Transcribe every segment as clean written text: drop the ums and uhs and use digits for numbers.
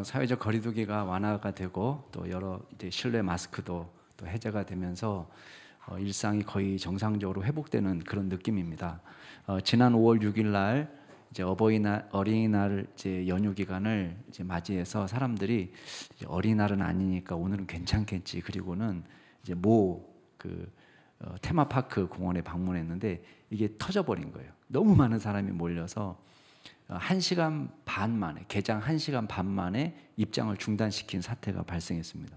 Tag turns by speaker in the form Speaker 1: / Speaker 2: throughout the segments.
Speaker 1: 사회적 거리두기가 완화가 되고 또 여러 이제 실내 마스크도 또 해제가 되면서 일상이 거의 정상적으로 회복되는 그런 느낌입니다. 지난 5월 6일 날 이제 어린이날 이제 연휴 기간을 이제 맞이해서 사람들이 이제 어린이날은 아니니까 오늘은 괜찮겠지. 그리고는 이제 테마파크 공원에 방문했는데 이게 터져버린 거예요. 너무 많은 사람이 몰려서 1시간 반 만에, 개장 1시간 반 만에 입장을 중단시킨 사태가 발생했습니다.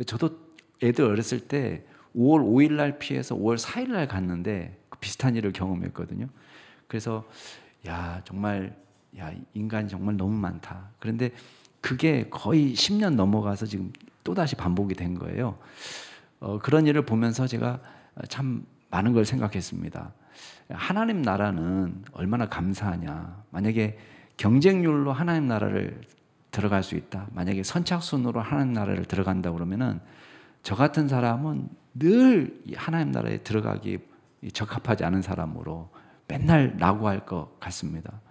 Speaker 1: 저도 애들 어렸을 때 5월 5일 날 피해서 5월 4일 날 갔는데 비슷한 일을 경험했거든요. 그래서 정말 인간이 정말 너무 많다. 그런데 그게 거의 10년 넘어가서 지금 또다시 반복이 된 거예요. 그런 일을 보면서 제가 참 많은 걸 생각했습니다. 하나님 나라는 얼마나 감사하냐. 만약에 경쟁률로 하나님 나라를 들어갈 수 있다. 만약에 선착순으로 하나님 나라를 들어간다 그러면은 저 같은 사람은 늘 하나님 나라에 들어가기 적합하지 않은 사람으로 맨날 낙오할 것 같습니다.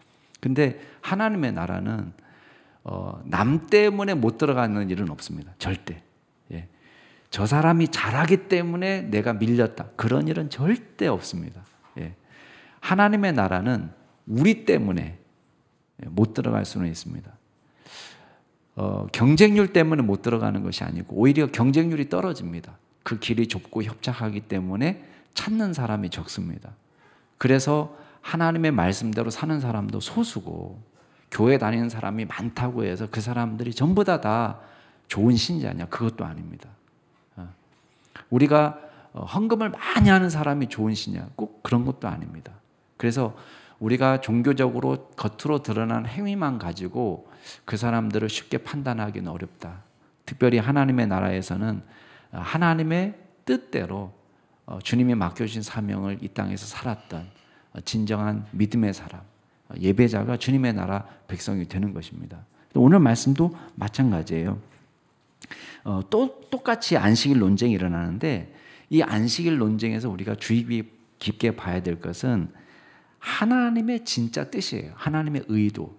Speaker 1: 근데 하나님의 나라는 남 때문에 못 들어가는 일은 없습니다. 절대. 저 사람이 잘하기 때문에 내가 밀렸다. 그런 일은 절대 없습니다. 하나님의 나라는 우리 때문에 못 들어갈 수는 있습니다. 경쟁률 때문에 못 들어가는 것이 아니고 오히려 경쟁률이 떨어집니다. 그 길이 좁고 협착하기 때문에 찾는 사람이 적습니다. 그래서 하나님의 말씀대로 사는 사람도 소수고 교회 다니는 사람이 많다고 해서 그 사람들이 전부 다 좋은 신자냐? 그것도 아닙니다. 우리가 헌금을 많이 하는 사람이 좋은 신자? 꼭 그런 것도 아닙니다. 그래서 우리가 종교적으로 겉으로 드러난 행위만 가지고 그 사람들을 쉽게 판단하기는 어렵다. 특별히 하나님의 나라에서는 하나님의 뜻대로 주님이 맡겨주신 사명을 이 땅에서 살았던 진정한 믿음의 사람, 예배자가 주님의 나라 백성이 되는 것입니다. 오늘 말씀도 마찬가지예요. 똑같이 안식일 논쟁이 일어나는데 이 안식일 논쟁에서 우리가 주의 깊게 봐야 될 것은 하나님의 진짜 뜻이에요. 하나님의 의도.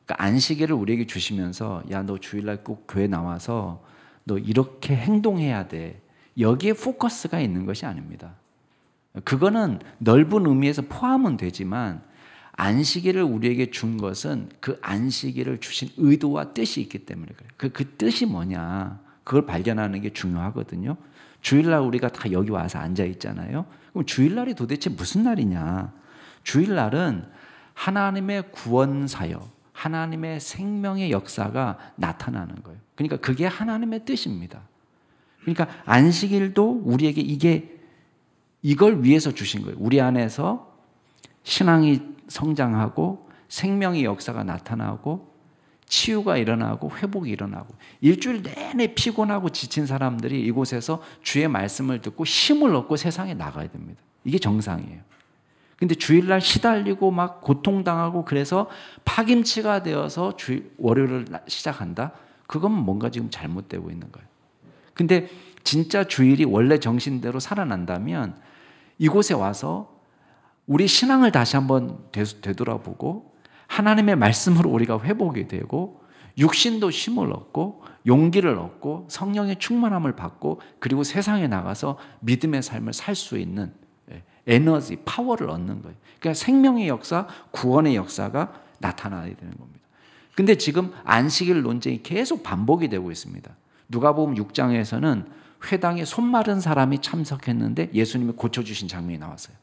Speaker 1: 그러니까 안식일을 우리에게 주시면서 너 주일날 꼭 교회 나와서 너 이렇게 행동해야 돼. 여기에 포커스가 있는 것이 아닙니다. 그거는 넓은 의미에서 포함은 되지만 안식일을 우리에게 준 것은 그 안식일을 주신 의도와 뜻이 있기 때문에 그래요. 그 뜻이 뭐냐. 그걸 발견하는 게 중요하거든요. 주일날 우리가 다 여기 와서 앉아 있잖아요. 그럼 주일날이 도대체 무슨 날이냐. 주일날은 하나님의 구원 사역, 하나님의 생명의 역사가 나타나는 거예요. 그러니까 그게 하나님의 뜻입니다. 그러니까 안식일도 우리에게 이걸 위해서 주신 거예요. 우리 안에서 신앙이 성장하고 생명의 역사가 나타나고 치유가 일어나고 회복이 일어나고 일주일 내내 피곤하고 지친 사람들이 이곳에서 주의 말씀을 듣고 힘을 얻고 세상에 나가야 됩니다. 이게 정상이에요. 근데 주일날 시달리고 막 고통당하고 그래서 파김치가 되어서 월요일을 시작한다? 그건 뭔가 지금 잘못되고 있는 거예요. 근데 진짜 주일이 원래 정신대로 살아난다면 이곳에 와서 우리 신앙을 다시 한번 되돌아보고 하나님의 말씀으로 우리가 회복이 되고 육신도 힘을 얻고 용기를 얻고 성령의 충만함을 받고 그리고 세상에 나가서 믿음의 삶을 살 수 있는 에너지, 파워를 얻는 거예요. 그러니까 생명의 역사, 구원의 역사가 나타나야 되는 겁니다. 근데 지금 안식일 논쟁이 계속 반복이 되고 있습니다. 누가복음 6장에서는 회당에 손 마른 사람이 참석했는데 예수님이 고쳐주신 장면이 나왔어요.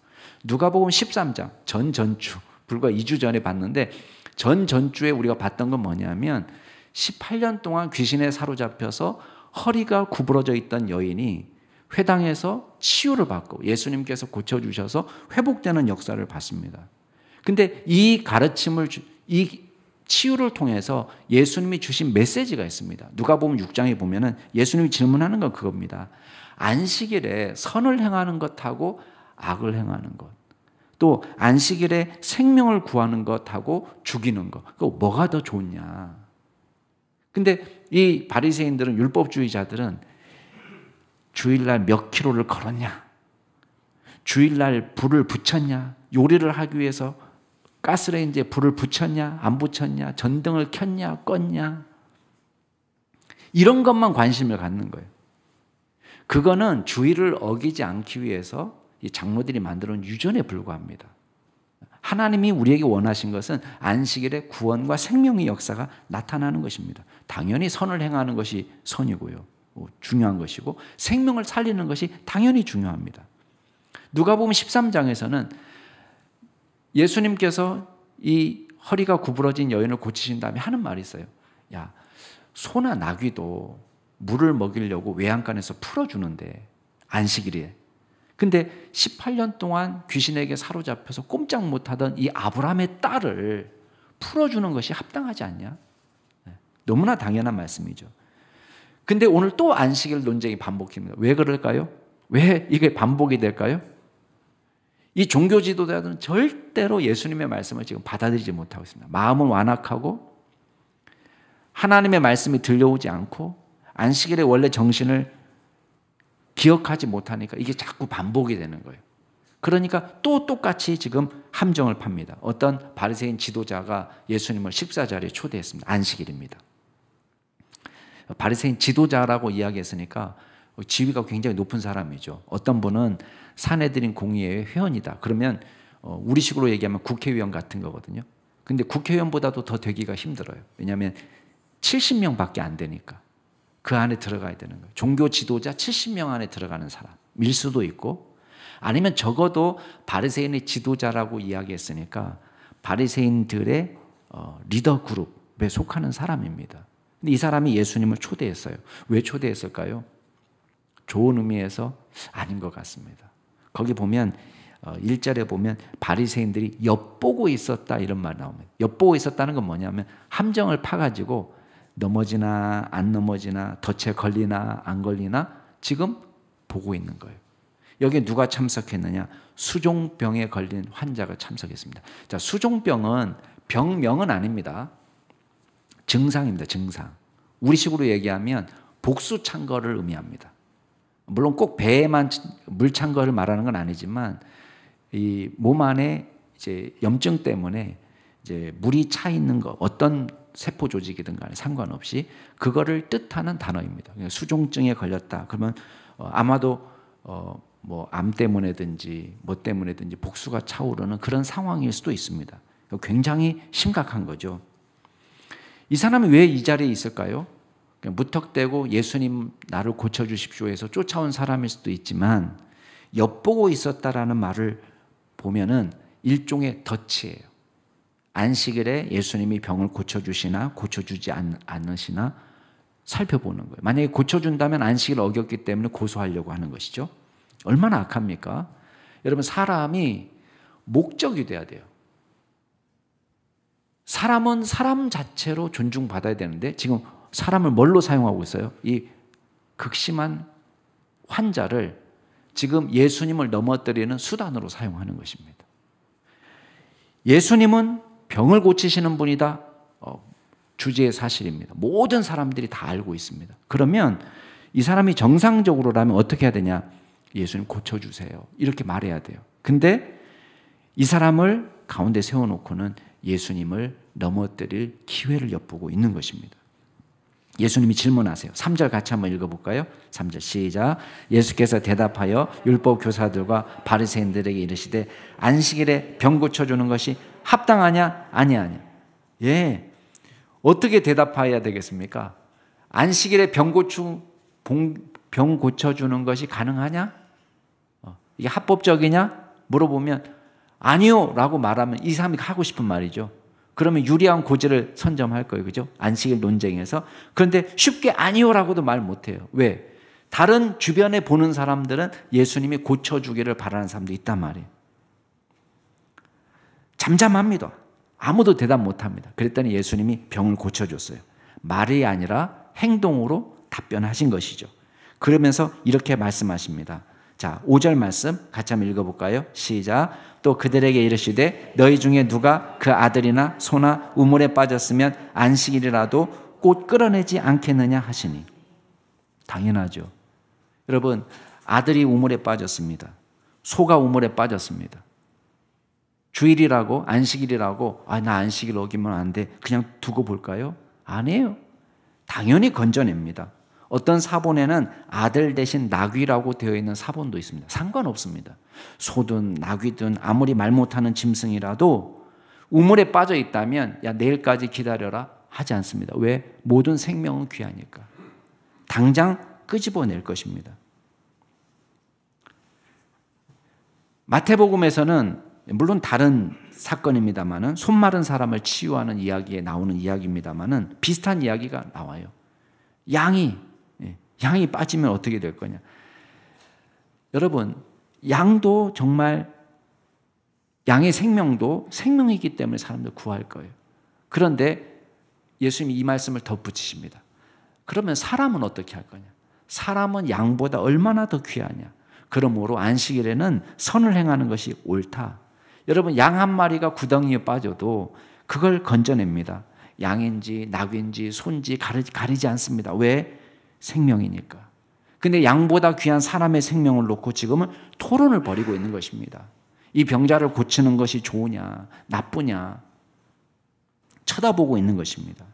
Speaker 1: 누가복음 13장, 전주, 불과 2주 전에 봤는데 전주에 우리가 봤던 건 뭐냐면 18년 동안 귀신에 사로잡혀서 허리가 구부러져 있던 여인이 회당에서 치유를 받고 예수님께서 고쳐주셔서 회복되는 역사를 봤습니다. 근데 이 가르침을, 이 치유를 통해서 예수님이 주신 메시지가 있습니다. 누가복음 6장에 보면은 예수님이 질문하는 건 그겁니다. 안식일에 선을 행하는 것하고 악을 행하는 것. 또 안식일에 생명을 구하는 것하고 죽이는 것. 그거 뭐가 더 좋냐. 근데 이 바리새인들은 율법주의자들은 주일날 몇 킬로를 걸었냐? 주일날 불을 붙였냐? 요리를 하기 위해서 가스레인지에 불을 붙였냐? 안 붙였냐? 전등을 켰냐? 껐냐? 이런 것만 관심을 갖는 거예요. 그거는 주의를 어기지 않기 위해서 이 장로들이 만들어 놓은 유전에 불과합니다. 하나님이 우리에게 원하신 것은 안식일에 구원과 생명의 역사가 나타나는 것입니다. 당연히 선을 행하는 것이 선이고요. 중요한 것이고 생명을 살리는 것이 당연히 중요합니다. 누가복음 13장에서는 예수님께서 이 허리가 구부러진 여인을 고치신 다음에 하는 말이 있어요. 야, 소나 나귀도 물을 먹이려고 외양간에서 풀어주는데 안식일에. 근데 18년 동안 귀신에게 사로잡혀서 꼼짝 못하던 이 아브라함의 딸을 풀어주는 것이 합당하지 않냐? 너무나 당연한 말씀이죠. 근데 오늘 또 안식일 논쟁이 반복됩니다. 왜 그럴까요? 왜 이게 반복이 될까요? 이 종교 지도자들은 절대로 예수님의 말씀을 지금 받아들이지 못하고 있습니다. 마음은 완악하고 하나님의 말씀이 들려오지 않고 안식일의 원래 정신을 기억하지 못하니까 이게 자꾸 반복이 되는 거예요. 그러니까 또 똑같이 지금 함정을 팝니다. 어떤 바리새인 지도자가 예수님을 식사 자리에 초대했습니다. 안식일입니다. 바리새인 지도자라고 이야기했으니까 지위가 굉장히 높은 사람이죠. 어떤 분은 사내들인 공의회 회원이다. 그러면 우리식으로 얘기하면 국회의원 같은 거거든요. 근데 국회의원보다도 더 되기가 힘들어요. 왜냐하면 70명밖에 안 되니까. 그 안에 들어가야 되는 거예요. 종교 지도자 70명 안에 들어가는 사람일 수도 있고 아니면 적어도 바리새인의 지도자라고 이야기했으니까 바리새인들의 리더 그룹에 속하는 사람입니다. 근데 이 사람이 예수님을 초대했어요. 왜 초대했을까요? 좋은 의미에서 아닌 것 같습니다. 거기 보면 1절에 보면 바리새인들이 엿보고 있었다 이런 말 나옵니다. 엿보고 있었다는 건 뭐냐면 함정을 파가지고 넘어지나 안 넘어지나 덫에 걸리나 안 걸리나 지금 보고 있는 거예요. 여기에 누가 참석했느냐? 수종병에 걸린 환자가 참석했습니다. 자, 수종병은 병명은 아닙니다. 증상입니다. 증상. 우리식으로 얘기하면 복수 찬 거를 의미합니다. 물론 꼭 배에만 물 찬 거를 말하는 건 아니지만 이 몸 안에 이제 염증 때문에 이제 물이 차 있는 거 어떤 세포 조직이든 간에 상관없이 그거를 뜻하는 단어입니다. 수종증에 걸렸다. 그러면 아마도 뭐 암 때문에든지 뭐 때문에든지 복수가 차오르는 그런 상황일 수도 있습니다. 굉장히 심각한 거죠. 이 사람이 왜 이 자리에 있을까요? 무턱대고 예수님 나를 고쳐주십시오 해서 쫓아온 사람일 수도 있지만 엿보고 있었다라는 말을 보면은 일종의 덫이에요. 안식일에 예수님이 병을 고쳐주시나 고쳐주지 않으시나 살펴보는 거예요. 만약에 고쳐준다면 안식일을 어겼기 때문에 고소하려고 하는 것이죠. 얼마나 악합니까? 여러분 사람이 목적이 돼야 돼요. 사람은 사람 자체로 존중받아야 되는데 지금 사람을 뭘로 사용하고 있어요? 이 극심한 환자를 지금 예수님을 넘어뜨리는 수단으로 사용하는 것입니다. 예수님은 병을 고치시는 분이다. 주제의 사실입니다. 모든 사람들이 다 알고 있습니다. 그러면 이 사람이 정상적으로라면 어떻게 해야 되냐? 예수님 고쳐주세요. 이렇게 말해야 돼요. 근데 이 사람을 가운데 세워놓고는 예수님을 넘어뜨릴 기회를 엿보고 있는 것입니다. 예수님이 질문하세요. 3절 같이 한번 읽어볼까요? 3절 시작. 예수께서 대답하여 율법 교사들과 바리새인들에게 이르시되 안식일에 병 고쳐주는 것이 합당하냐 아니하냐. 예, 어떻게 대답해야 되겠습니까? 안식일에 병 고쳐주는 것이 가능하냐? 이게 합법적이냐? 물어보면 아니요 라고 말하면 이 사람이 하고 싶은 말이죠. 그러면 유리한 고지를 선점할 거예요. 그죠? 안식일 논쟁에서. 그런데 쉽게 아니요라고도 말 못해요. 왜? 다른 주변에 보는 사람들은 예수님이 고쳐주기를 바라는 사람도 있단 말이에요. 잠잠합니다. 아무도 대답 못합니다. 그랬더니 예수님이 병을 고쳐줬어요. 말이 아니라 행동으로 답변하신 것이죠. 그러면서 이렇게 말씀하십니다. 자, 5절 말씀 같이 한번 읽어볼까요? 시작. 또 그들에게 이르시되 너희 중에 누가 그 아들이나 소나 우물에 빠졌으면 안식일이라도 곧 끌어내지 않겠느냐 하시니. 당연하죠. 여러분, 아들이 우물에 빠졌습니다. 소가 우물에 빠졌습니다. 주일이라고 안식일이라고 나 안식일 어기면 안 돼 그냥 두고 볼까요? 아니에요. 당연히 건져냅니다. 어떤 사본에는 아들 대신 나귀라고 되어 있는 사본도 있습니다. 상관없습니다. 소든 나귀든 아무리 말 못하는 짐승이라도 우물에 빠져 있다면 야 내일까지 기다려라 하지 않습니다. 왜? 모든 생명은 귀하니까. 당장 끄집어낼 것입니다. 마태복음에서는 물론 다른 사건입니다만은 손 마른 사람을 치유하는 이야기에 나오는 이야기입니다만은 비슷한 이야기가 나와요. 양이 빠지면 어떻게 될 거냐? 여러분, 양도 정말 양의 생명도 생명이기 때문에 사람들 구할 거예요. 그런데 예수님이 이 말씀을 덧붙이십니다. 그러면 사람은 어떻게 할 거냐? 사람은 양보다 얼마나 더 귀하냐? 그러므로 안식일에는 선을 행하는 것이 옳다. 여러분, 양 한 마리가 구덩이에 빠져도 그걸 건져냅니다. 양인지 나귀인지 소인지 가리지 않습니다. 왜? 생명이니까. 근데 양보다 귀한 사람의 생명을 놓고 지금은 토론을 벌이고 있는 것입니다. 이 병자를 고치는 것이 좋으냐 나쁘냐 쳐다보고 있는 것입니다.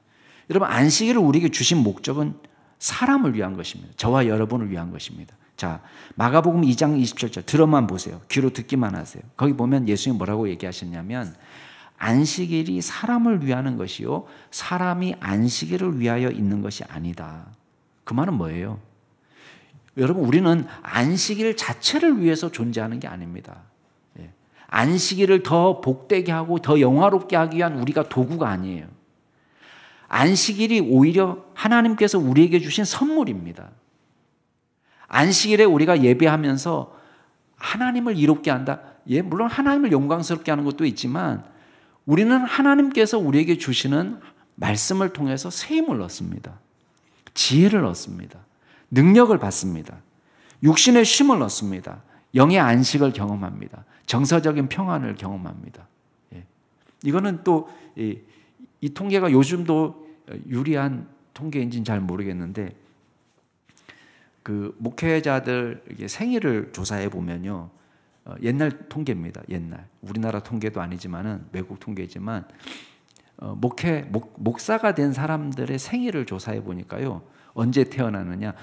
Speaker 1: 여러분, 안식일을 우리에게 주신 목적은 사람을 위한 것입니다. 저와 여러분을 위한 것입니다. 자, 마가복음 2장 27절 들어만 보세요. 귀로 듣기만 하세요. 거기 보면 예수님이 뭐라고 얘기하셨냐면 안식일이 사람을 위하는 것이요 사람이 안식일을 위하여 있는 것이 아니다. 그 말은 뭐예요? 여러분, 우리는 안식일 자체를 위해서 존재하는 게 아닙니다. 안식일을 더 복되게 하고 더 영화롭게 하기 위한 우리가 도구가 아니에요. 안식일이 오히려 하나님께서 우리에게 주신 선물입니다. 안식일에 우리가 예배하면서 하나님을 이롭게 한다. 예, 물론 하나님을 영광스럽게 하는 것도 있지만 우리는 하나님께서 우리에게 주시는 말씀을 통해서 새 힘을 얻습니다. 지혜를 얻습니다. 능력을 받습니다. 육신의 쉼을 얻습니다. 영의 안식을 경험합니다. 정서적인 평안을 경험합니다. 예. 이거는 또 이 통계가 요즘도 유리한 통계인지는 잘 모르겠는데 그 목회자들 생일을 조사해 보면요, 옛날 통계입니다. 옛날 우리나라 통계도 아니지만은 외국 통계지만 목사가 된 사람들의 생일을 조사해 보니까요, 언제 태어나느냐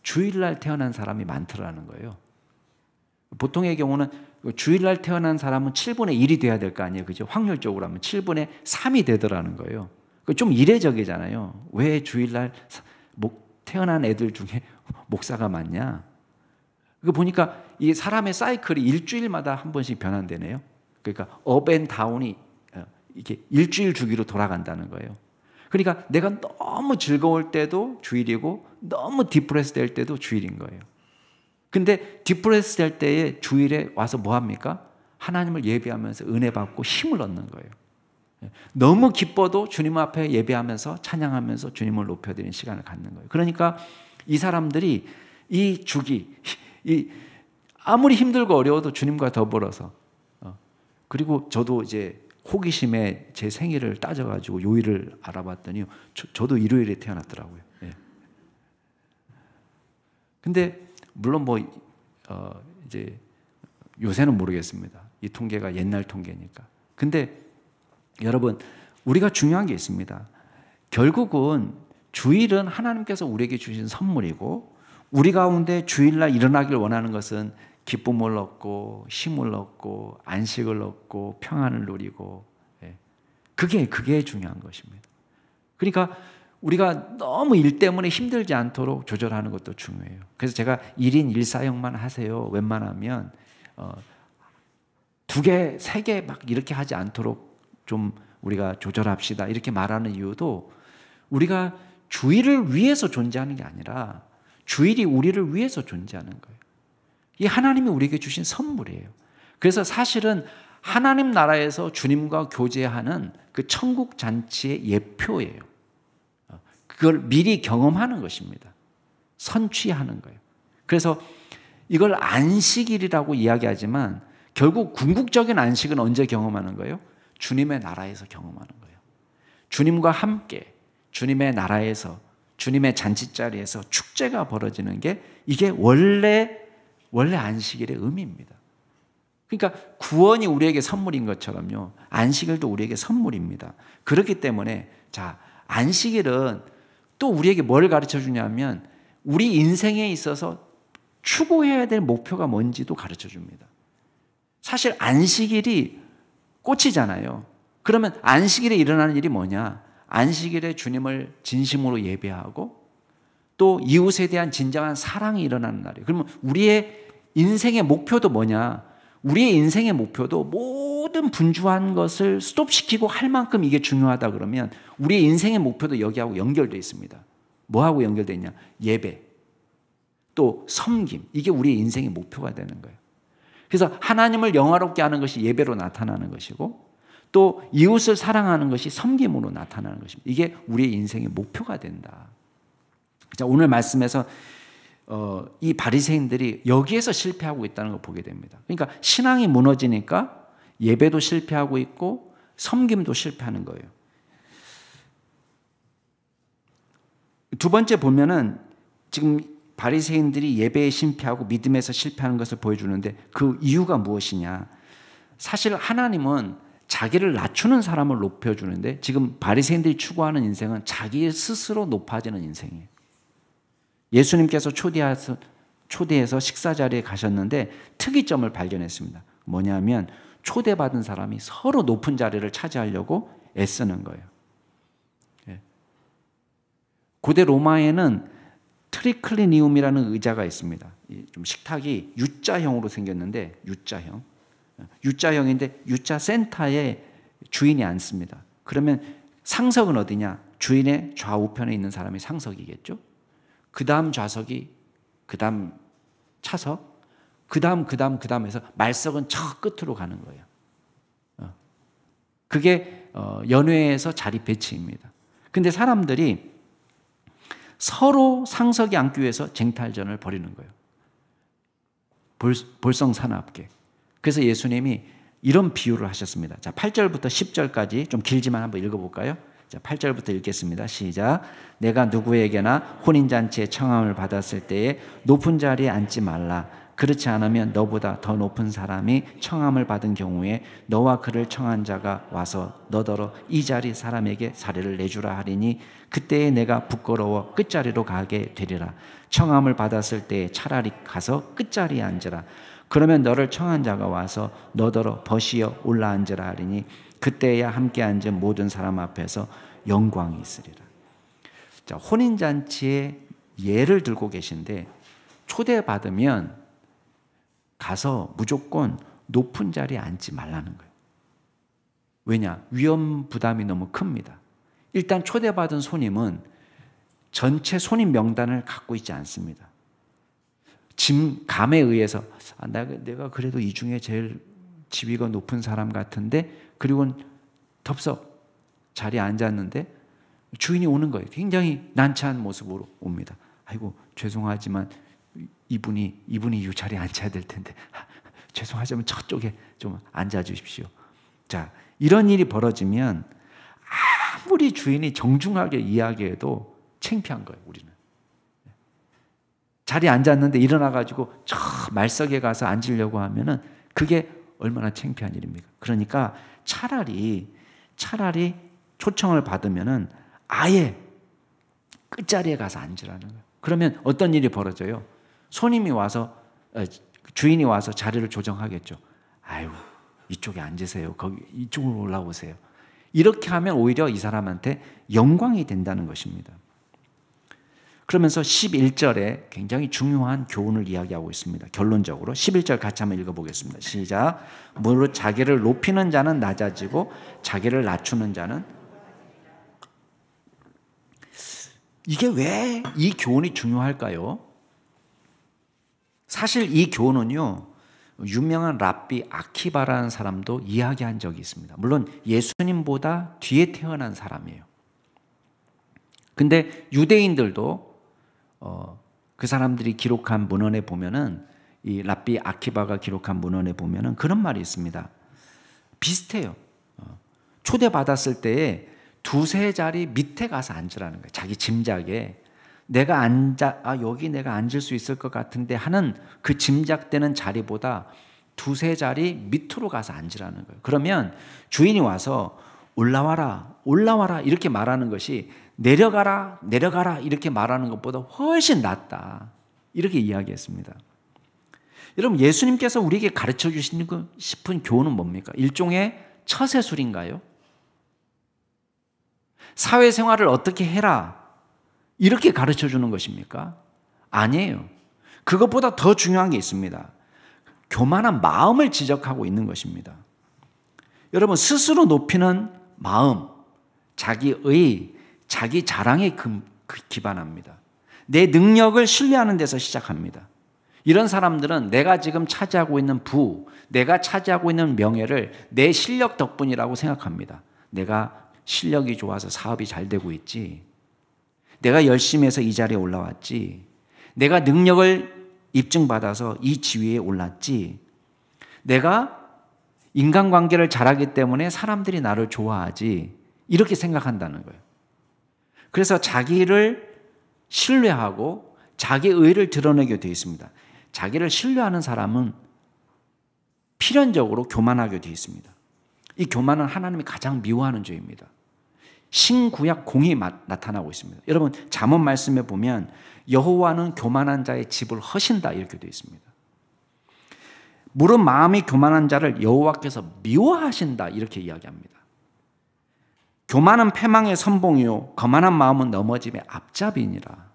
Speaker 1: 주일날 태어난 사람이 많더라는 거예요. 보통의 경우는 주일날 태어난 사람은 7분의 1이 돼야 될 거 아니에요. 그죠? 확률적으로 하면 7분의 3이 되더라는 거예요. 좀 이례적이잖아요. 왜 주일날 태어난 애들 중에 목사가 많냐? 그 보니까 이 사람의 사이클이 일주일마다 한 번씩 변환되네요. 그러니까 업앤다운이 이렇게 일주일 주기로 돌아간다는 거예요. 그러니까 내가 너무 즐거울 때도 주일이고 너무 디프레스 될 때도 주일인 거예요. 근데 디프레스 될 때에 주일에 와서 뭐 합니까? 하나님을 예배하면서 은혜 받고 힘을 얻는 거예요. 너무 기뻐도 주님 앞에 예배하면서 찬양하면서 주님을 높여드리는 시간을 갖는 거예요. 그러니까 이 사람들이 이 주기, 아무리 힘들고 어려워도 주님과 더불어서, 그리고 저도 이제 호기심에 제 생일을 따져가지고 요일을 알아봤더니 저도 일요일에 태어났더라고요. 예. 근데 물론 이제 요새는 모르겠습니다. 이 통계가 옛날 통계니까. 근데 여러분, 우리가 중요한 게 있습니다. 결국은 주일은 하나님께서 우리에게 주신 선물이고 우리 가운데 주일날 일어나길 원하는 것은 기쁨을 얻고 힘을 얻고 안식을 얻고 평안을 누리고, 그게 중요한 것입니다. 그러니까 우리가 너무 일 때문에 힘들지 않도록 조절하는 것도 중요해요. 그래서 제가 1인 1사역만 하세요. 웬만하면 2개, 3개 막 이렇게 하지 않도록 좀 우리가 조절합시다. 이렇게 말하는 이유도 우리가 주일을 위해서 존재하는 게 아니라 주일이 우리를 위해서 존재하는 거예요. 이 하나님이 우리에게 주신 선물이에요. 그래서 사실은 하나님 나라에서 주님과 교제하는 그 천국 잔치의 예표예요. 그걸 미리 경험하는 것입니다. 선취하는 거예요. 그래서 이걸 안식일이라고 이야기하지만 결국 궁극적인 안식은 언제 경험하는 거예요? 주님의 나라에서 경험하는 거예요. 주님과 함께 주님의 나라에서 주님의 잔치자리에서 축제가 벌어지는 게 이게 원래 안식일의 의미입니다. 그러니까 구원이 우리에게 선물인 것처럼요, 안식일도 우리에게 선물입니다. 그렇기 때문에 자, 안식일은 또 우리에게 뭘 가르쳐 주냐면 우리 인생에 있어서 추구해야 될 목표가 뭔지도 가르쳐 줍니다. 사실 안식일이 꽃이잖아요. 그러면 안식일에 일어나는 일이 뭐냐? 안식일에 주님을 진심으로 예배하고 또 이웃에 대한 진정한 사랑이 일어나는 날이에요. 그러면 우리의 인생의 목표도 뭐냐? 우리의 인생의 목표도 모든 분주한 것을 스톱시키고 할 만큼 이게 중요하다 그러면 우리의 인생의 목표도 여기하고 연결되어 있습니다. 뭐하고 연결되어 있냐? 예배, 또 섬김. 이게 우리의 인생의 목표가 되는 거예요. 그래서 하나님을 영화롭게 하는 것이 예배로 나타나는 것이고 또 이웃을 사랑하는 것이 섬김으로 나타나는 것입니다. 이게 우리의 인생의 목표가 된다. 자, 오늘 말씀에서 이 바리새인들이 여기에서 실패하고 있다는 걸 보게 됩니다. 그러니까 신앙이 무너지니까 예배도 실패하고 있고 섬김도 실패하는 거예요. 두 번째 보면은 지금 바리새인들이 예배에 실패하고 믿음에서 실패하는 것을 보여주는데 그 이유가 무엇이냐? 사실 하나님은 자기를 낮추는 사람을 높여주는데 지금 바리새인들이 추구하는 인생은 자기 스스로 높아지는 인생이에요. 예수님께서 초대해서 식사 자리에 가셨는데 특이점을 발견했습니다. 뭐냐면 초대받은 사람이 서로 높은 자리를 차지하려고 애쓰는 거예요. 고대 로마에는 트리클리니움이라는 의자가 있습니다. 좀 식탁이 U자형으로 생겼는데 U자형인데 U자 센터에 주인이 앉습니다. 그러면 상석은 어디냐? 주인의 좌우편에 있는 사람이 상석이겠죠. 그 다음 좌석이 그 다음 차석, 그 다음 해서 말석은 저 끝으로 가는 거예요. 그게 연회에서 자리 배치입니다. 근데 사람들이 서로 상석에 앉기 위해서 쟁탈전을 벌이는 거예요. 볼성사납게. 그래서 예수님이 이런 비유를 하셨습니다. 자, 8절부터 10절까지 좀 길지만 한번 읽어볼까요? 자, 8절부터 읽겠습니다. 시작. 내가 누구에게나 혼인잔치에 청함을 받았을 때에 높은 자리에 앉지 말라. 그렇지 않으면 너보다 더 높은 사람이 청함을 받은 경우에 너와 그를 청한 자가 와서 너더러 이 자리 사람에게 사례를 내주라 하리니 그때에 내가 부끄러워 끝자리로 가게 되리라. 청함을 받았을 때에 차라리 가서 끝자리에 앉으라. 그러면 너를 청한 자가 와서 너더러 벗이어 올라앉으라 하리니 그때야 함께 앉은 모든 사람 앞에서 영광이 있으리라. 자, 혼인잔치에 예를 들고 계신데 초대받으면 가서 무조건 높은 자리에 앉지 말라는 거예요. 왜냐? 위험 부담이 너무 큽니다. 일단 초대받은 손님은 전체 손님 명단을 갖고 있지 않습니다. 감에 의해서 내가 그래도 이 중에 제일 지위가 높은 사람 같은데 그리고는 덥석 자리에 앉았는데 주인이 오는 거예요. 굉장히 난처한 모습으로 옵니다. 아이고 죄송하지만 이분이 이 자리에 앉아야 될 텐데 죄송하지만 저쪽에 좀 앉아 주십시오. 자, 이런 일이 벌어지면 아무리 주인이 정중하게 이야기해도 창피한 거예요. 우리는 자리에 앉았는데 일어나가지고 저 말석에 가서 앉으려고 하면은 그게 얼마나 창피한 일입니까? 그러니까 차라리 초청을 받으면은 아예 끝자리에 가서 앉으라는 거예요. 그러면 어떤 일이 벌어져요? 주인이 와서 자리를 조정하겠죠. 아유, 이쪽에 앉으세요. 거기 이쪽으로 올라오세요. 이렇게 하면 오히려 이 사람한테 영광이 된다는 것입니다. 그러면서 11절에 굉장히 중요한 교훈을 이야기하고 있습니다. 결론적으로 11절 같이 한번 읽어보겠습니다. 시작. 무릇 자기를 높이는 자는 낮아지고 자기를 낮추는 자는. 이게 왜 이 교훈이 중요할까요? 사실 이 교훈은요, 유명한 랍비 아키바라는 사람도 이야기한 적이 있습니다. 물론 예수님보다 뒤에 태어난 사람이에요. 근데 유대인들도 그 사람들이 기록한 문헌에 보면은 이 랍비 아키바가 기록한 문헌에 보면은 그런 말이 있습니다. 비슷해요. 초대받았을 때에 두세 자리 밑에 가서 앉으라는 거예요. 자기 짐작에 여기 내가 앉을 수 있을 것 같은데 하는 그 짐작되는 자리보다 두세 자리 밑으로 가서 앉으라는 거예요. 그러면 주인이 와서 올라와라 이렇게 말하는 것이 내려가라, 내려가라 이렇게 말하는 것보다 훨씬 낫다. 이렇게 이야기했습니다. 여러분, 예수님께서 우리에게 가르쳐 주시고 싶은 교훈은 뭡니까? 일종의 처세술인가요? 사회생활을 어떻게 해라 이렇게 가르쳐 주는 것입니까? 아니에요. 그것보다 더 중요한 게 있습니다. 교만한 마음을 지적하고 있는 것입니다. 여러분, 스스로 높이는 마음, 자기의, 자기 자랑에 기반합니다. 내 능력을 신뢰하는 데서 시작합니다. 이런 사람들은 내가 지금 차지하고 있는 부, 내가 차지하고 있는 명예를 내 실력 덕분이라고 생각합니다. 내가 실력이 좋아서 사업이 잘 되고 있지. 내가 열심히 해서 이 자리에 올라왔지. 내가 능력을 입증받아서 이 지위에 올랐지. 내가 인간관계를 잘하기 때문에 사람들이 나를 좋아하지. 이렇게 생각한다는 거예요. 그래서 자기를 신뢰하고 자기 의를 드러내게 되어 있습니다. 자기를 신뢰하는 사람은 필연적으로 교만하게 되어 있습니다. 이 교만은 하나님이 가장 미워하는 죄입니다. 신구약 공이 나타나고 있습니다. 여러분, 잠언 말씀에 보면 여호와는 교만한 자의 집을 허신다 이렇게 되어 있습니다. 무릇 마음이 교만한 자를 여호와께서 미워하신다 이렇게 이야기합니다. 교만은 패망의 선봉이요 거만한 마음은 넘어짐의 앞잡이니라.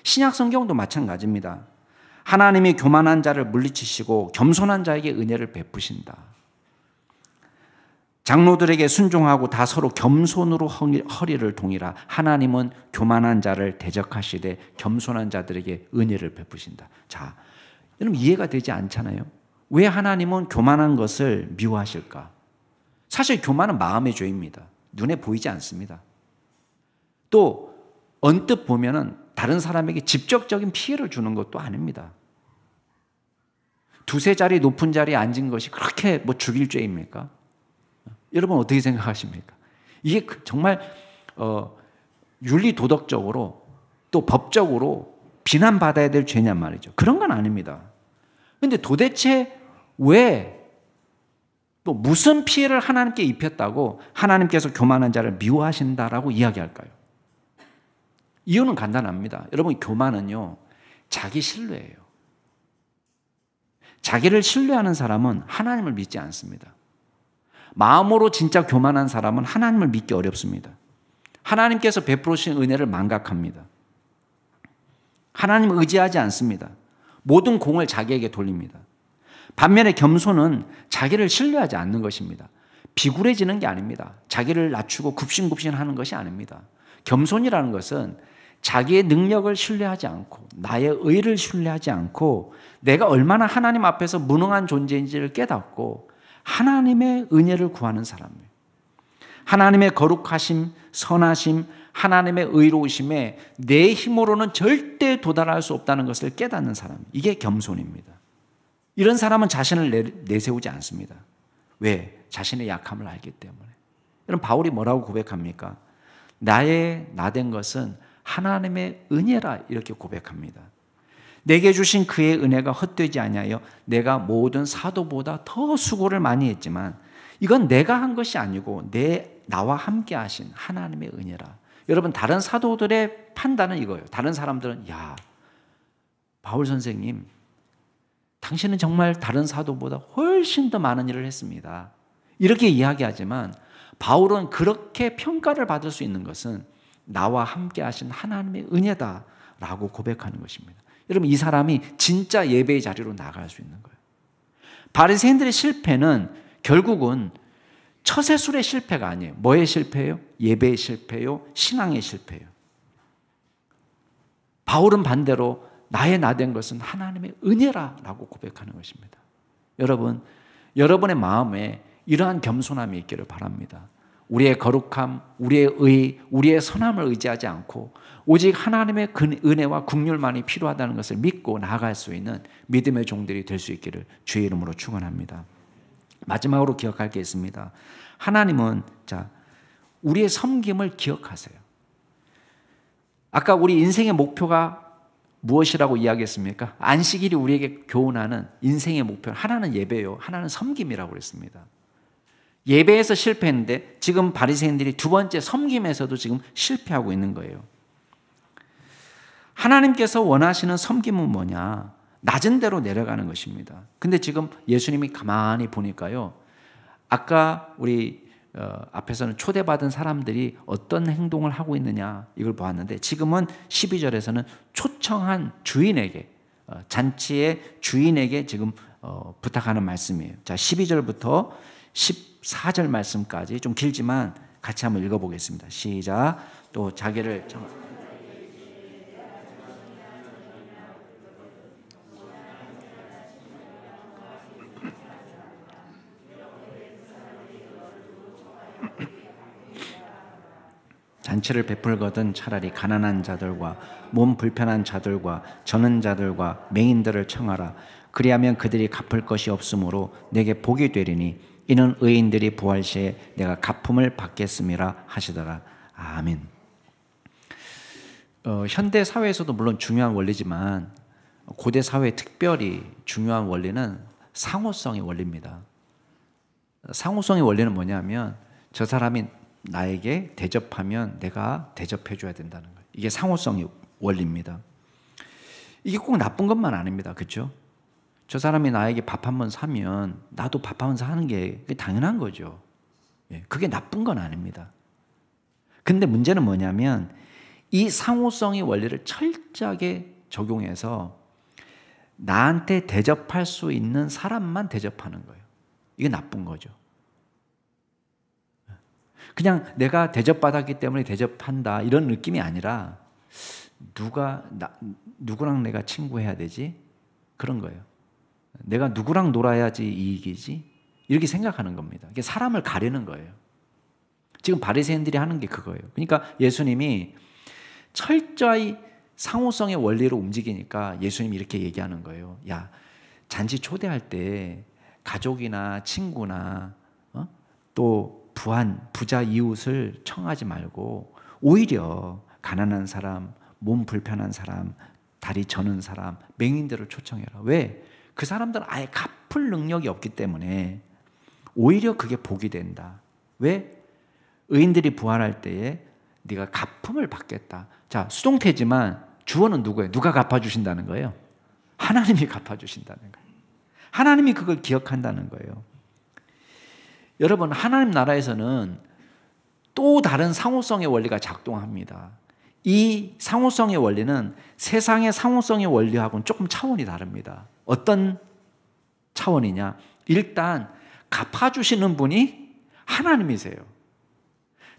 Speaker 1: 신약 성경도 마찬가지입니다. 하나님이 교만한 자를 물리치시고 겸손한 자에게 은혜를 베푸신다. 장로들에게 순종하고 다 서로 겸손으로 허리를 동이라. 하나님은 교만한 자를 대적하시되 겸손한 자들에게 은혜를 베푸신다. 자, 여러분 이해가 되지 않잖아요? 왜 하나님은 교만한 것을 미워하실까? 사실 교만은 마음의 죄입니다. 눈에 보이지 않습니다. 또 언뜻 보면은 다른 사람에게 직접적인 피해를 주는 것도 아닙니다. 두세 자리 높은 자리에 앉은 것이 그렇게 뭐 죽일 죄입니까? 여러분 어떻게 생각하십니까? 이게 정말 윤리 도덕적으로 또 법적으로 비난받아야 될 죄냔 말이죠. 그런 건 아닙니다. 그런데 도대체 왜 또 무슨 피해를 하나님께 입혔다고 하나님께서 교만한 자를 미워하신다라고 이야기할까요? 이유는 간단합니다. 여러분, 교만은요, 자기 신뢰예요. 자기를 신뢰하는 사람은 하나님을 믿지 않습니다. 마음으로 진짜 교만한 사람은 하나님을 믿기 어렵습니다. 하나님께서 베풀으신 은혜를 망각합니다. 하나님을 의지하지 않습니다. 모든 공을 자기에게 돌립니다. 반면에 겸손은 자기를 신뢰하지 않는 것입니다. 비굴해지는 게 아닙니다. 자기를 낮추고 굽신굽신하는 것이 아닙니다. 겸손이라는 것은 자기의 능력을 신뢰하지 않고 나의 의를 신뢰하지 않고 내가 얼마나 하나님 앞에서 무능한 존재인지를 깨닫고 하나님의 은혜를 구하는 사람이에요. 하나님의 거룩하심, 선하심, 하나님의 의로우심에 내 힘으로는 절대 도달할 수 없다는 것을 깨닫는 사람. 이게 겸손입니다. 이런 사람은 자신을 내세우지 않습니다. 왜? 자신의 약함을 알기 때문에. 여러분, 바울이 뭐라고 고백합니까? 나의 나된 것은 하나님의 은혜라 이렇게 고백합니다. 내게 주신 그의 은혜가 헛되지 아니하여 내가 모든 사도보다 더 수고를 많이 했지만 이건 내가 한 것이 아니고 나와 함께 하신 하나님의 은혜라. 여러분, 다른 사도들의 판단은 이거예요. 다른 사람들은 야, 바울 선생님 당신은 정말 다른 사도보다 훨씬 더 많은 일을 했습니다. 이렇게 이야기하지만 바울은 그렇게 평가를 받을 수 있는 것은 나와 함께 하신 하나님의 은혜다라고 고백하는 것입니다. 여러분, 이 사람이 진짜 예배의 자리로 나갈 수 있는 거예요. 바리새인들의 실패는 결국은 처세술의 실패가 아니에요. 뭐의 실패예요? 예배의 실패요, 신앙의 실패예요. 바울은 반대로 나의 나된 것은 하나님의 은혜라라고 고백하는 것입니다. 여러분, 여러분의 마음에 이러한 겸손함이 있기를 바랍니다. 우리의 거룩함, 우리의 의, 우리의 선함을 의지하지 않고 오직 하나님의 은혜와 긍휼만이 필요하다는 것을 믿고 나아갈 수 있는 믿음의 종들이 될 수 있기를 주의 이름으로 축원합니다. 마지막으로 기억할 게 있습니다. 하나님은 우리의 섬김을 기억하세요. 아까 우리 인생의 목표가 무엇이라고 이야기했습니까? 안식일이 우리에게 교훈하는 인생의 목표, 하나는 예배요, 하나는 섬김이라고 그랬습니다. 예배에서 실패했는데 지금 바리새인들이 두 번째 섬김에서도 지금 실패하고 있는 거예요. 하나님께서 원하시는 섬김은 뭐냐? 낮은 데로 내려가는 것입니다. 근데 지금 예수님이 가만히 보니까요, 아까 우리 앞에서는 초대받은 사람들이 어떤 행동을 하고 있느냐 이걸 보았는데, 지금은 12절에서는 초청한 주인에게, 잔치의 주인에게 지금 부탁하는 말씀이에요. 자, 12절부터 14절 말씀까지 좀 길지만 같이 한번 읽어보겠습니다. 시작. 또 자기를 잔치를 베풀거든 차라리 가난한 자들과 몸 불편한 자들과 저는 자들과 맹인들을 청하라. 그리하면 그들이 갚을 것이 없으므로 내게 복이 되리니 이는 의인들이 부활 시에 내가 갚음을 받겠음이라 하시더라. 아멘. 현대 사회에서도 물론 중요한 원리지만 고대 사회에 특별히 중요한 원리는 상호성의 원리입니다. 상호성의 원리는 뭐냐면 저 사람이 나에게 대접하면 내가 대접해 줘야 된다는 거예요. 이게 상호성의 원리입니다. 이게 꼭 나쁜 것만 아닙니다. 그렇죠? 저 사람이 나에게 밥 한 번 사면 나도 밥 한 번 사는 게 당연한 거죠. 그게 나쁜 건 아닙니다. 근데 문제는 뭐냐면 이 상호성의 원리를 철저하게 적용해서 나한테 대접할 수 있는 사람만 대접하는 거예요. 이게 나쁜 거죠. 그냥 내가 대접받았기 때문에 대접한다 이런 느낌이 아니라 누구랑 내가 친구해야 되지? 그런 거예요. 내가 누구랑 놀아야지 이익이지? 이렇게 생각하는 겁니다. 이게 사람을 가리는 거예요. 지금 바리새인들이 하는 게 그거예요. 그러니까 예수님이 철저히 상호성의 원리로 움직이니까 예수님이 이렇게 얘기하는 거예요. 야, 잔치 초대할 때 가족이나 친구나 또 부자 이웃을 청하지 말고 오히려 가난한 사람, 몸 불편한 사람, 다리 저는 사람, 맹인들을 초청해라. 왜? 그 사람들은 아예 갚을 능력이 없기 때문에 오히려 그게 복이 된다. 왜? 의인들이 부활할 때에 네가 갚음을 받겠다. 자, 수동태지만 주어는 누구예요? 누가 갚아주신다는 거예요? 하나님이 갚아주신다는 거예요. 하나님이 그걸 기억한다는 거예요. 여러분, 하나님 나라에서는 또 다른 상호성의 원리가 작동합니다. 이 상호성의 원리는 세상의 상호성의 원리하고는 조금 차원이 다릅니다. 어떤 차원이냐? 일단 갚아주시는 분이 하나님이세요.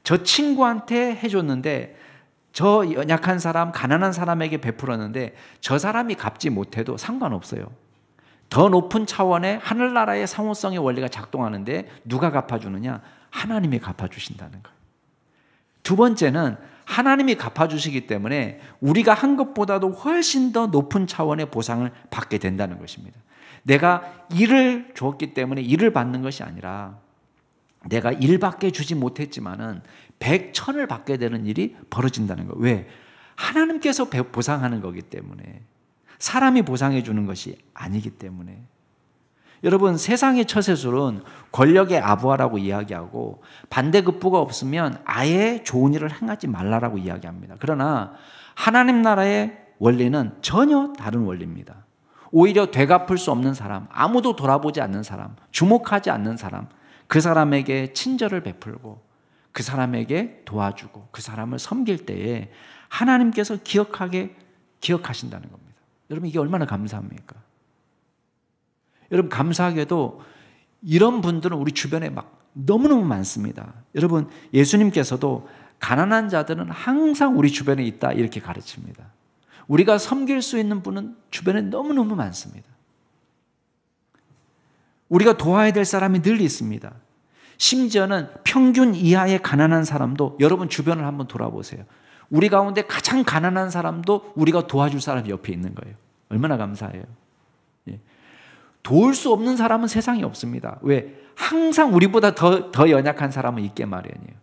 Speaker 1: 저 친구한테 해줬는데, 저 연약한 사람, 가난한 사람에게 베풀었는데 저 사람이 갚지 못해도 상관없어요. 더 높은 차원의 하늘나라의 상호성의 원리가 작동하는데 누가 갚아주느냐? 하나님이 갚아주신다는 거예요. 두 번째는 하나님이 갚아주시기 때문에 우리가 한 것보다도 훨씬 더 높은 차원의 보상을 받게 된다는 것입니다. 내가 일을 주었기 때문에 일을 받는 것이 아니라 내가 일밖에 주지 못했지만은 100,000을 받게 되는 일이 벌어진다는 거예요. 왜? 하나님께서 보상하는 거기 때문에, 사람이 보상해 주는 것이 아니기 때문에. 여러분, 세상의 처세술은 권력의 아부하라고 이야기하고 반대급부가 없으면 아예 좋은 일을 행하지 말라라고 이야기합니다. 그러나 하나님 나라의 원리는 전혀 다른 원리입니다. 오히려 되갚을 수 없는 사람, 아무도 돌아보지 않는 사람, 주목하지 않는 사람, 그 사람에게 친절을 베풀고 그 사람에게 도와주고 그 사람을 섬길 때에 하나님께서 기억하신다는 겁니다. 여러분, 이게 얼마나 감사합니까? 여러분, 감사하게도 이런 분들은 우리 주변에 막 너무너무 많습니다. 여러분, 예수님께서도 가난한 자들은 항상 우리 주변에 있다 이렇게 가르칩니다. 우리가 섬길 수 있는 분은 주변에 너무너무 많습니다. 우리가 도와야 될 사람이 늘 있습니다. 심지어는 평균 이하의 가난한 사람도 여러분 주변을 한번 돌아보세요. 우리 가운데 가장 가난한 사람도 우리가 도와줄 사람이 옆에 있는 거예요. 얼마나 감사해요. 예. 도울 수 없는 사람은 세상에 없습니다. 왜? 항상 우리보다 더 연약한 사람은 있게 마련이에요.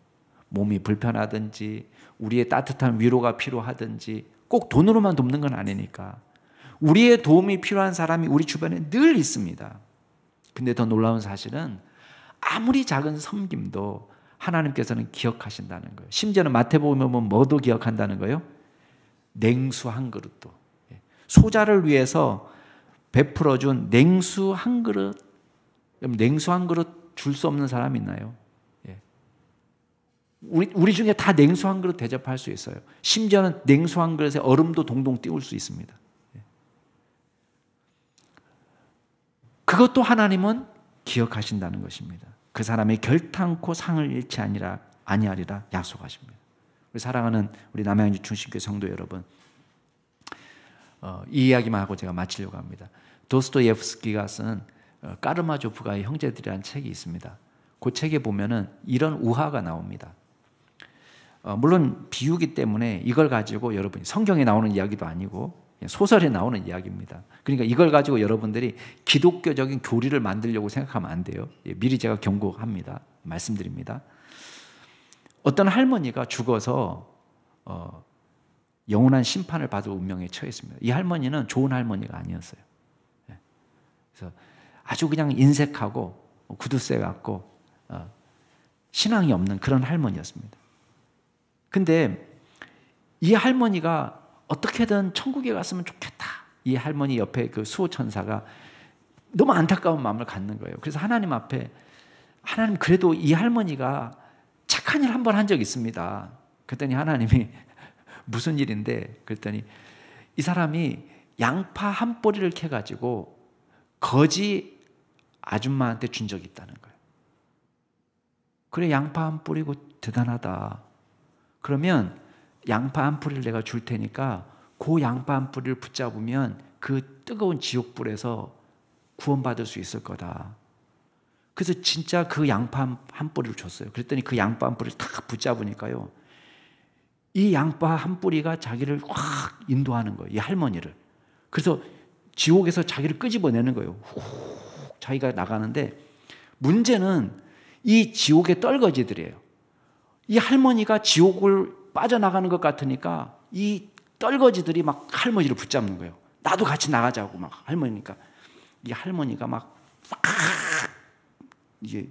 Speaker 1: 몸이 불편하든지 우리의 따뜻한 위로가 필요하든지 꼭 돈으로만 돕는 건 아니니까 우리의 도움이 필요한 사람이 우리 주변에 늘 있습니다. 근데 더 놀라운 사실은 아무리 작은 섬김도 하나님께서는 기억하신다는 거예요. 심지어는 마태복음에 보면 뭐도 기억한다는 거예요? 냉수 한 그릇도. 소자를 위해서 베풀어준 냉수 한 그릇. 냉수 한 그릇 줄 수 없는 사람 있나요? 우리 중에 다 냉수 한 그릇 대접할 수 있어요. 심지어는 냉수 한 그릇에 얼음도 동동 띄울 수 있습니다. 그것도 하나님은 기억하신다는 것입니다. 그 사람이 결탄코 상을 잃지 아니하리라 약속하십니다. 우리 사랑하는 우리 남양주 중심교회 성도 여러분, 이 이야기만 하고 제가 마치려고 합니다. 도스토예프스키가 쓴 까르마조프가의 형제들이라는 책이 있습니다. 그 책에 보면은 이런 우화가 나옵니다. 물론 비유기 때문에 이걸 가지고 여러분이 성경에 나오는 이야기도 아니고 소설에 나오는 이야기입니다. 그러니까 이걸 가지고 여러분들이 기독교적인 교리를 만들려고 생각하면 안 돼요. 미리 제가 경고합니다. 말씀드립니다. 어떤 할머니가 죽어서 영원한 심판을 받을 운명에 처했습니다. 이 할머니는 좋은 할머니가 아니었어요. 그래서 아주 그냥 인색하고 구두쇠 같고 신앙이 없는 그런 할머니였습니다. 근데 이 할머니가 어떻게든 천국에 갔으면 좋겠다. 이 할머니 옆에 그 수호천사가 너무 안타까운 마음을 갖는 거예요. 그래서 하나님 앞에, 하나님 그래도 이 할머니가 착한 일 한 번 한 적 있습니다. 그랬더니 하나님이 무슨 일인데? 그랬더니 이 사람이 양파 한 뿌리를 캐가지고 거지 아줌마한테 준 적이 있다는 거예요. 그래, 양파 한 뿌리고 대단하다. 그러면 양파 한 뿌리를 내가 줄 테니까 그 양파 한 뿌리를 붙잡으면 그 뜨거운 지옥불에서 구원받을 수 있을 거다. 그래서 진짜 그 양파 한 뿌리를 줬어요. 그랬더니 그 양파 한 뿌리를 탁 붙잡으니까요, 이 양파 한 뿌리가 자기를 확 인도하는 거예요. 이 할머니를. 그래서 지옥에서 자기를 끄집어내는 거예요. 훅 자기가 나가는데, 문제는 이 지옥의 떨거지들이에요. 이 할머니가 지옥을 빠져나가는 것 같으니까 이 떨거지들이 막 할머니를 붙잡는 거예요. 나도 같이 나가자고 막 할머니니까. 이 할머니가 막 이게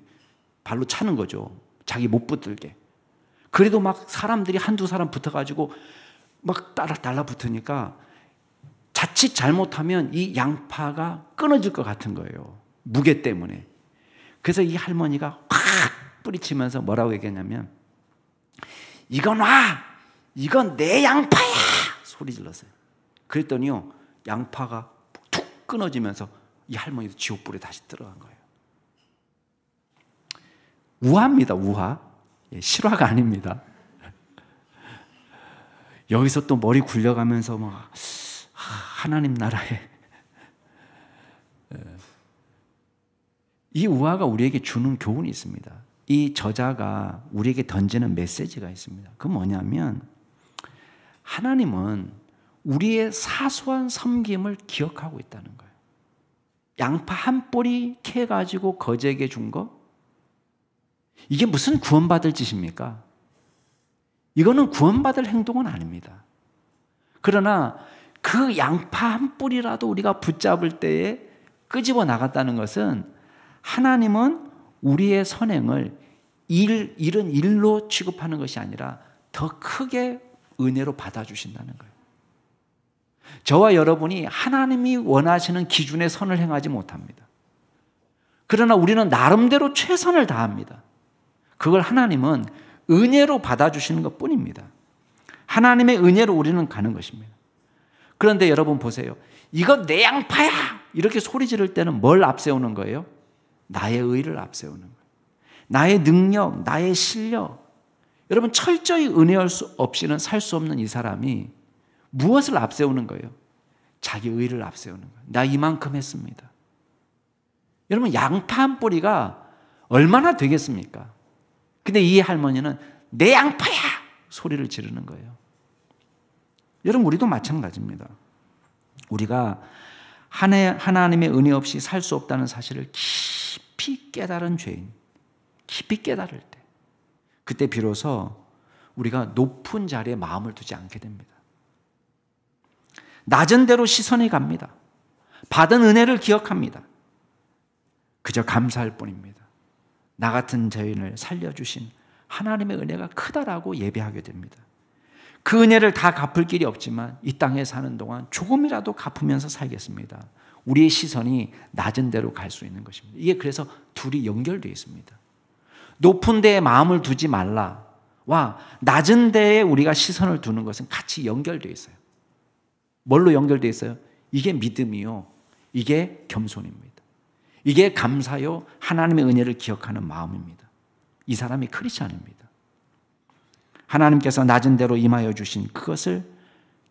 Speaker 1: 발로 차는 거죠. 자기 못 붙들게. 그래도 막 사람들이 한두 사람 붙어가지고 막 달라붙으니까 자칫 잘못하면 이 양파가 끊어질 것 같은 거예요. 무게 때문에. 그래서 이 할머니가 확 뿌리치면서 뭐라고 얘기했냐면, 이건 와! 이건 내 양파야! 소리 질렀어요. 그랬더니요, 양파가 툭 끊어지면서 이 할머니도 지옥불에 다시 들어간 거예요. 우화입니다, 우화. 실화가 아닙니다. 여기서 또 머리 굴려가면서 막 하나님 나라에, 이 우화가 우리에게 주는 교훈이 있습니다. 이 저자가 우리에게 던지는 메시지가 있습니다. 그건 뭐냐면, 하나님은 우리의 사소한 섬김을 기억하고 있다는 거예요. 양파 한 뿌리 캐가지고 거지에게 준 거? 이게 무슨 구원받을 짓입니까? 이거는 구원받을 행동은 아닙니다. 그러나 그 양파 한 뿌리라도 우리가 붙잡을 때에 끄집어 나갔다는 것은, 하나님은 우리의 선행을 일은 일로 취급하는 것이 아니라 더 크게 은혜로 받아주신다는 거예요. 저와 여러분이 하나님이 원하시는 기준의 선을 행하지 못합니다. 그러나 우리는 나름대로 최선을 다합니다. 그걸 하나님은 은혜로 받아주시는 것 뿐입니다. 하나님의 은혜로 우리는 가는 것입니다. 그런데 여러분 보세요. 이건 내 양파야! 이렇게 소리 지를 때는 뭘 앞세우는 거예요? 나의 의를 앞세우는 거예요. 나의 능력, 나의 실력. 여러분, 철저히 은혜 없이는 살 수 없는 이 사람이 무엇을 앞세우는 거예요? 자기 의를 앞세우는 거예요. 나 이만큼 했습니다. 여러분, 양파 한 뿌리가 얼마나 되겠습니까? 근데 이 할머니는 내 양파야! 소리를 지르는 거예요. 여러분, 우리도 마찬가지입니다. 우리가 하나님의 은혜 없이 살 수 없다는 사실을 깊이 깨달은 죄인, 깊이 깨달을 때, 그때 비로소 우리가 높은 자리에 마음을 두지 않게 됩니다. 낮은 데로 시선이 갑니다. 받은 은혜를 기억합니다. 그저 감사할 뿐입니다. 나 같은 죄인을 살려주신 하나님의 은혜가 크다라고 예배하게 됩니다. 그 은혜를 다 갚을 길이 없지만 이 땅에 사는 동안 조금이라도 갚으면서 살겠습니다. 우리의 시선이 낮은 데로 갈 수 있는 것입니다. 이게 그래서 둘이 연결되어 있습니다. 높은 데에 마음을 두지 말라와 낮은 데에 우리가 시선을 두는 것은 같이 연결되어 있어요. 뭘로 연결되어 있어요? 이게 믿음이요, 이게 겸손입니다. 이게 감사요, 하나님의 은혜를 기억하는 마음입니다. 이 사람이 크리스찬입니다. 하나님께서 낮은 데로 임하여 주신 그것을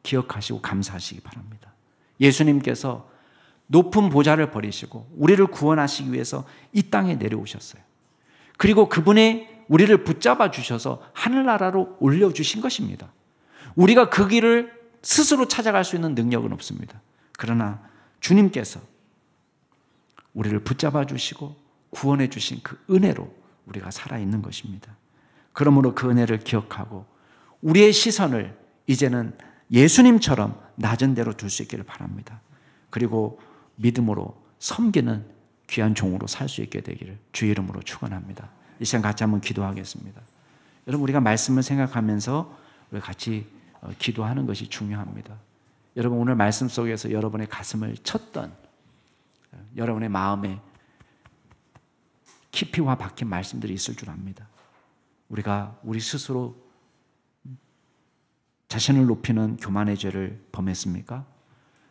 Speaker 1: 기억하시고 감사하시기 바랍니다. 예수님께서 높은 보좌를 버리시고 우리를 구원하시기 위해서 이 땅에 내려오셨어요. 그리고 그분이 우리를 붙잡아 주셔서 하늘나라로 올려주신 것입니다. 우리가 그 길을 스스로 찾아갈 수 있는 능력은 없습니다. 그러나 주님께서 우리를 붙잡아 주시고 구원해 주신 그 은혜로 우리가 살아있는 것입니다. 그러므로 그 은혜를 기억하고 우리의 시선을 이제는 예수님처럼 낮은 데로 둘 수 있기를 바랍니다. 그리고 믿음으로 섬기는 귀한 종으로 살 수 있게 되기를 주의 이름으로 축원합니다. 이 시간 같이 한번 기도하겠습니다. 여러분, 우리가 말씀을 생각하면서 우리 같이 기도하는 것이 중요합니다. 여러분, 오늘 말씀 속에서 여러분의 가슴을 쳤던, 여러분의 마음에 깊이 와 박힌 말씀들이 있을 줄 압니다. 우리가 우리 스스로 자신을 높이는 교만의 죄를 범했습니까?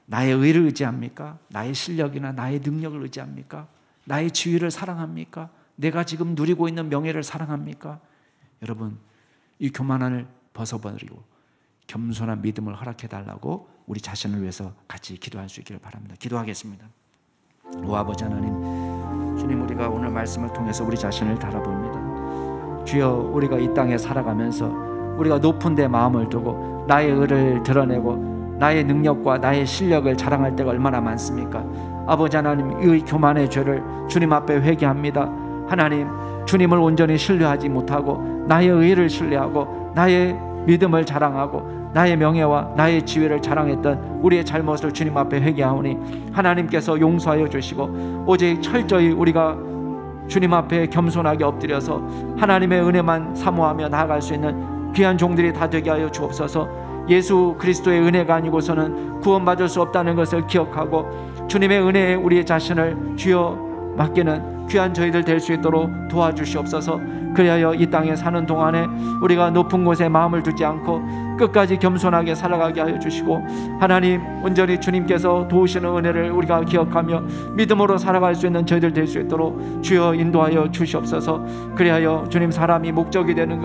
Speaker 1: 나의 의를 의지합니까? 나의 실력이나 나의 능력을 의지합니까? 나의 지위를 사랑합니까? 내가 지금 누리고 있는 명예를 사랑합니까? 여러분, 이 교만을 벗어버리고 겸손한 믿음을 허락해 달라고 우리 자신을 위해서 같이 기도할 수 있기를 바랍니다. 기도하겠습니다. 오 아버지 하나님, 주님, 우리가 오늘 말씀을 통해서 우리 자신을 달아봅니다. 주여, 우리가 이 땅에 살아가면서 우리가 높은 데 마음을 두고 나의 의를 드러내고 나의 능력과 나의 실력을 자랑할 때가 얼마나 많습니까? 아버지 하나님, 이 교만의 죄를 주님 앞에 회개합니다. 하나님, 주님을 온전히 신뢰하지 못하고 나의 의를 신뢰하고 나의 믿음을 자랑하고 나의 명예와 나의 지위를 자랑했던 우리의 잘못을 주님 앞에 회개하오니 하나님께서 용서하여 주시고 오직 철저히 우리가 주님 앞에 겸손하게 엎드려서 하나님의 은혜만 사모하며 나아갈 수 있는 귀한 종들이 다 되게 하여 주옵소서. 예수 그리스도의 은혜가 아니고서는 구원받을 수 없다는 것을 기억하고 주님의 은혜에 우리의 자신을 주여 맡기는 귀한 저희들 될 수 있도록 도와주시옵소서. 그리하여 이 땅에 사는 동안에 우리가 높은 곳에 마음을 두지 않고 끝까지 겸손하게 살아가게 하여 주시고, 하나님 온전히 주님께서 도우시는 은혜를 우리가 기억하며 믿음으로 살아갈 수 있는 저희들 될 수 있도록 주여 인도하여 주시옵소서. 그리하여 주님, 사람이 목적이 되는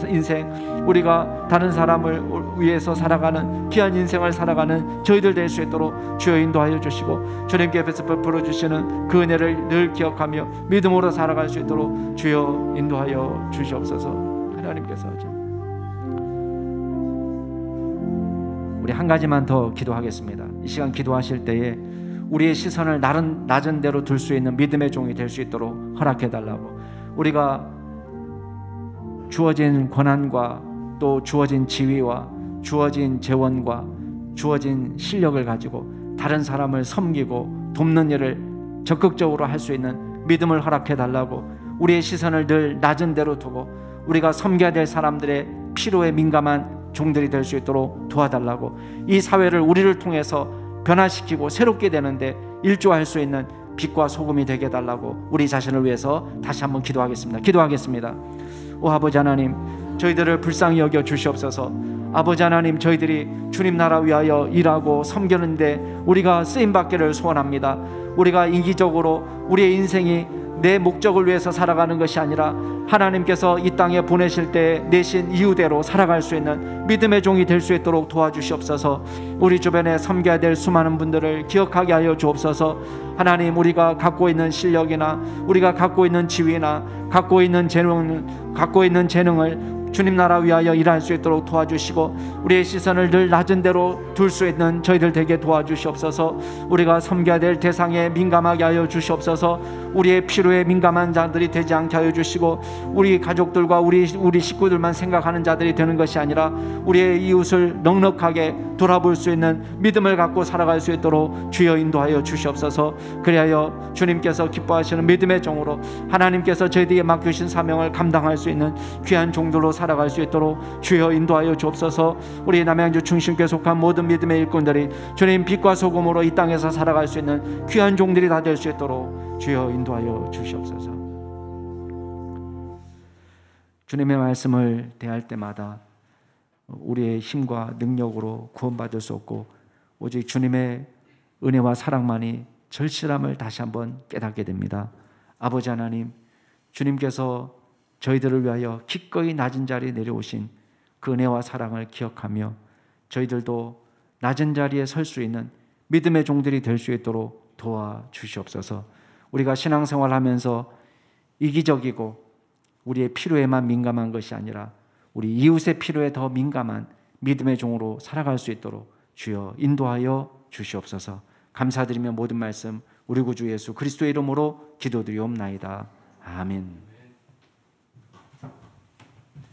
Speaker 1: 인생, 우리가 다른 사람을 위해서 살아가는 귀한 인생을 살아가는 저희들 될 수 있도록 주여 인도하여 주시고, 주님께 앞에서 베풀어 주시는 그 은혜를 늘 기억하며 믿음으로 살아갈 수 있도록 주여 인도하여 주시옵소서. 하나님께서 우리 한 가지만 더 기도하겠습니다. 이 시간 기도하실 때에 우리의 시선을 낮은 데로 둘 수 있는 믿음의 종이 될 수 있도록 허락해 달라고, 우리가 주어진 권한과 또 주어진 지위와 주어진 재원과 주어진 실력을 가지고 다른 사람을 섬기고 돕는 일을 적극적으로 할 수 있는 믿음을 허락해 달라고, 우리의 시선을 늘 낮은 데로 두고 우리가 섬겨야 될 사람들의 필요에 민감한 종들이 될 수 있도록 도와달라고, 이 사회를 우리를 통해서 변화시키고 새롭게 되는데 일조할 수 있는 빛과 소금이 되게 해달라고 우리 자신을 위해서 다시 한번 기도하겠습니다. 오 아버지 하나님, 저희들을 불쌍히 여겨 주시옵소서. 아버지 하나님, 저희들이 주님 나라 위하여 일하고 섬기는데 우리가 쓰임받기를 소원합니다. 우리가 이기적으로 우리의 인생이 내 목적을 위해서 살아가는 것이 아니라 하나님께서 이 땅에 보내실 때 내신 이유대로 살아갈 수 있는 믿음의 종이 될 수 있도록 도와주시옵소서. 우리 주변에 섬겨야 될 수많은 분들을 기억하게 하여 주옵소서. 하나님, 우리가 갖고 있는 실력이나 우리가 갖고 있는 지위나 갖고 있는 재능을 주님 나라 위하여 일할 수 있도록 도와주시고, 우리의 시선을 늘 낮은 데로 둘 수 있는 저희들 되게 도와주시옵소서. 우리가 섬겨야 될 대상에 민감하게 하여 주시옵소서. 우리의 필요에 민감한 자들이 되지 않게 하여 주시고, 우리 가족들과 우리 식구들만 생각하는 자들이 되는 것이 아니라 우리의 이웃을 넉넉하게 돌아볼 수 있는 믿음을 갖고 살아갈 수 있도록 주여 인도하여 주시옵소서. 그리하여 주님께서 기뻐하시는 믿음의 종으로 하나님께서 저희들에게 맡기신 사명을 감당할 수 있는 귀한 종들로 살아갈 수 있도록 주여 인도하여 주옵소서. 우리 남양주 중심교회 속한 모든 믿음의 일꾼들이 주님 빛과 소금으로 이 땅에서 살아갈 수 있는 귀한 종들이 다 될 수 있도록 주여 인도하여 주시옵소서. 주님의 말씀을 대할 때마다 우리의 힘과 능력으로 구원받을 수 없고 오직 주님의 은혜와 사랑만이 절실함을 다시 한번 깨닫게 됩니다. 아버지 하나님, 주님께서 저희들을 위하여 기꺼이 낮은 자리에 내려오신 그 은혜와 사랑을 기억하며 저희들도 낮은 자리에 설 수 있는 믿음의 종들이 될 수 있도록 도와주시옵소서. 우리가 신앙생활하면서 이기적이고 우리의 필요에만 민감한 것이 아니라 우리 이웃의 필요에 더 민감한 믿음의 종으로 살아갈 수 있도록 주여 인도하여 주시옵소서. 감사드리며 모든 말씀 우리 구주 예수 그리스도의 이름으로 기도드리옵나이다. 아멘.